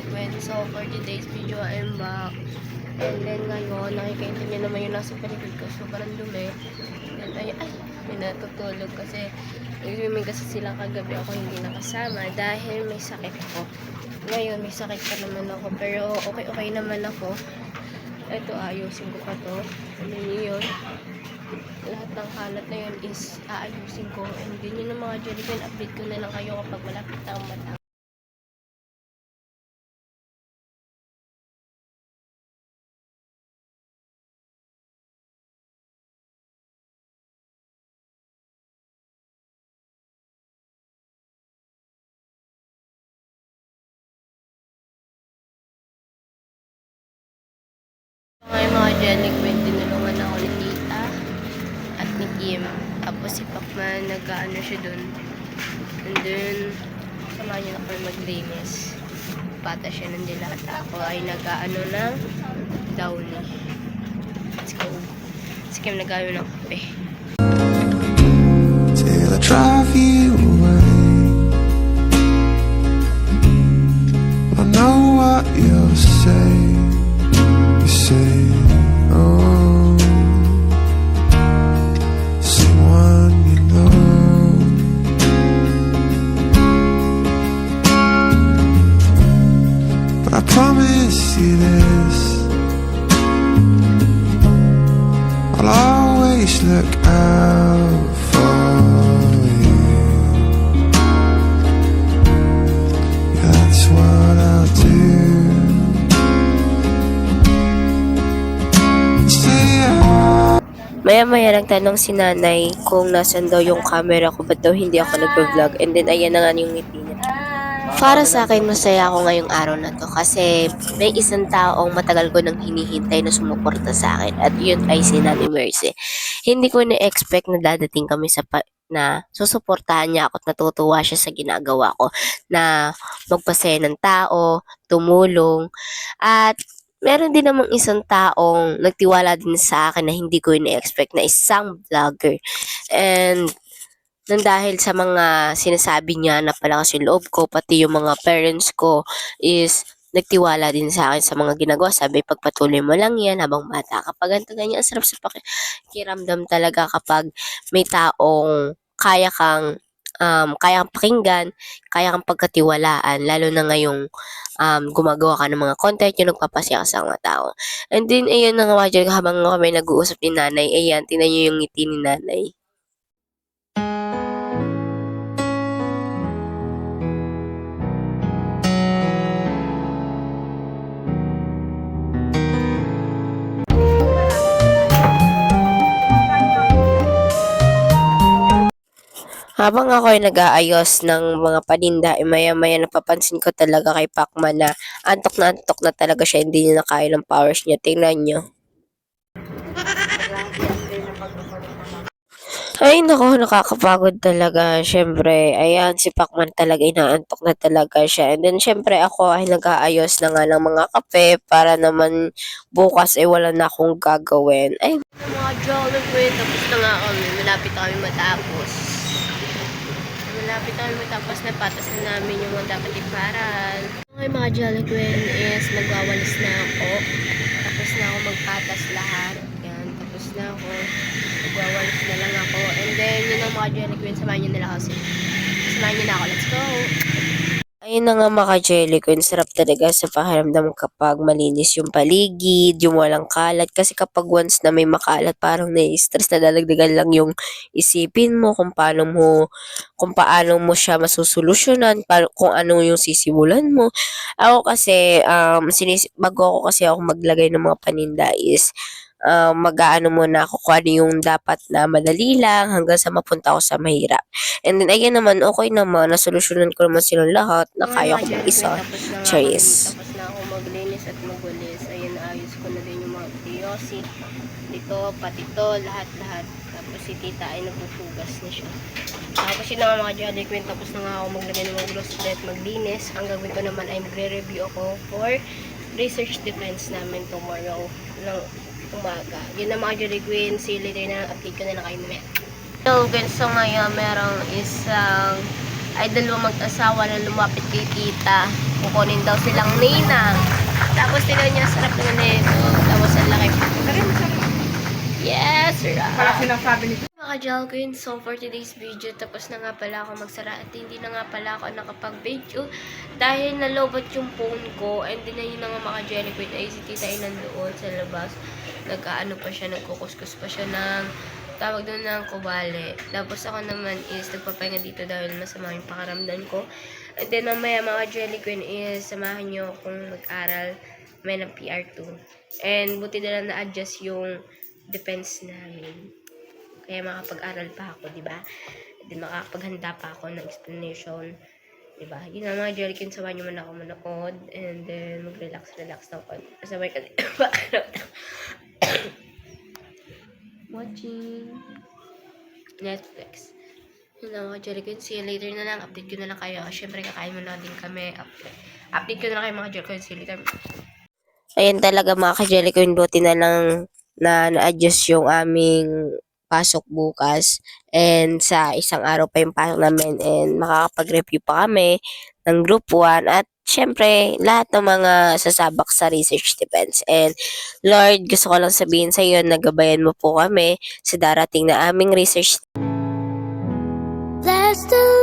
Queen. So, for today's video, I'm back. And then ngayon, nakikita niyo naman yung nasa paligid ko. So, parang dumi. And ay, may natutulog kasi nag-swimming kasi sila kagabi, ako hindi nakasama dahil may sakit ako. Ngayon, may sakit pa naman ako. Pero okay naman ako. Ito, ayusin ko pa to. Ano yun? Lahat ng kalat na yun is aayusin ko. And din yun ang mga Jellybean, update ko na lang kayo kapag malapit na ang mata. Ngayon mga Jellybean, tinulungan ako ni Tita at ni Kim. Tapos si Pacman, nag-ano siya dun. And then, samahan niyo na ako maglinis. Pata siya ng dilata. Ako ay nag-ano ng downy. Let's go. Si Kim nag-ano ng kape. Till I drive you away. I know what you'll say. You say, oh, someone you know. But I promise you this, I'll always look out for you. Yeah, that's what I'll do. Maya-maya nagtanong si nanay kung nasan daw yung camera ko, ba't daw hindi ako nag-vlog. And then, ayan na nga yung ngiti niya. Para sa akin, masaya ako ngayong araw na to kasi may isang taong matagal ko nang hinihintay na sumuporta sa akin at yun ay si Nanay Mercy. Hindi ko na-expect na dadating kami sa na susuportahan niya ako at natutuwa siya sa ginagawa ko na magpasaya ng tao, tumulong, at meron din namang isang taong nagtiwala din sa akin na hindi ko ina-expect na isang vlogger. And nang dahil sa mga sinasabi niya na palakas yung loob ko, pati yung mga parents ko is nagtiwala din sa akin sa mga ginagawa. Sabi, pagpatuloy mo lang yan habang bata. Kapag ganito ganyan, ang sarap sa pakiramdam talaga kapag may taong kaya kang pakinggan, kaya kang pagkatiwalaan, lalo na ngayong gumagawa ka ng mga content yung nagpapasaya ka sa mga tao. And then, ayan na nga habang kami nag-uusap ni nanay, ayan, tingnan niyo yung ngiti ni nanay. Habang ako ay nag-aayos ng mga paninda, maya-maya napapansin ko talaga kay Pacman na antok na talaga siya, hindi niya na kaya ng powers niya. Tingnan niyo. Ay nako, nakakapagod talaga. Syempre, ayan, si Pacman talaga, inaantok na talaga siya. And then, syempre, ako ay nag-aayos na nga ng mga kape para naman bukas ay wala na akong gagawin. Ay, mga Jollibee, tapos na nga kami. Malapit kami matapos. Na patas na namin yung mga dapat iparal. Okay mga Jollibee is magwawalis na ako. Tapos na ako magpatas lahat. Yan, tapos na ako. Magwawalis na lang ako. And then yun ang mga Jollibee, samahan nyo nila kasi. Samahan nyo na ako, let's go! Ayun na nga mga jelly ko, sarap talaga sa pakiramdam kapag malinis yung paligid, yung walang kalat. Kasi kapag once na may makalat, parang nai-stress na dalagdagan lang yung isipin mo kung paano mo siya masusolusyonan, kung ano yung sisimulan mo. Ako kasi, bago ako maglagay ng mga paninda is, mag-aano muna ako kung ano yung dapat na madali lang hanggang sa mapunta ako sa mahirap. And then, ayan naman, okay naman, nasolusyonan ko naman silang lahat, na kaya ko mag-isa. Cheers! Tapos na ako maglinis at magwalis. Ayan, naayos ko na din yung mga tiyosi. Dito, pati to, lahat-lahat. Tapos si tita ay nagpupugas na siya. Tapos yun na nga mga Jollibee, tapos na nga ako maglagay ng mga gloss at maglinis. Ang gagawin ko naman ay magre-review ako for research defense namin tomorrow ng umaga. Yun na mga Jollibee, see you later na, update ko na lang kayo mamaya. So guys, so ngayon merong isang ay dalawang mag-asawa na lumapit kay tita kukunin daw silang ninang. Tapos tinan niya, sarap na nito. Tapos ang laki. Yes, Wala right. sinasabi nito. Mga Jal Queen, so for today's video, tapos na nga pala ako magsara at hindi na nga pala ako nakapag-video dahil nalobat yung phone ko and then yun na nga mga Jelly Queen ay si tita ay nandoon sa labas. Nagkaano pa siya, nagkukuskus pa siya ng tawag doon ng kubale. Tapos ako naman is nagpapahinga dito dahil masama yung pakaramdam ko. And then mamaya mga Jelly Queen is samahan nyo akong mag-aral may ng PR2. And buti na lang na-adjust yung defense namin. Kaya makapag-aral pa ako, di ba? Then makapaghanda pa ako ng explanation. Di ba? Yun ang mga Jelly Queen, sabahan nyo man ako manood. And then mag-relax na ako. Sabay ka din. Watching Netflix. Yun ang mga Jelly Queen. See you later na lang. Update ko na lang kayo. Siyempre, kakain mo na din kami. Update ko na lang kayo mga Jelly Queen. See you later. Ayan talaga mga ka-Jelly Queen. Buti na lang na na-adjust yung aming pasok bukas. And sa isang araw pa yung pasok namin. And makakapag-review pa kami ng Group 1. At syempre, lahat ng mga sasabak sa research defense. And Lord, gusto ko lang sabihin sa iyo, nagabayan mo po kami sa darating na aming research. There's the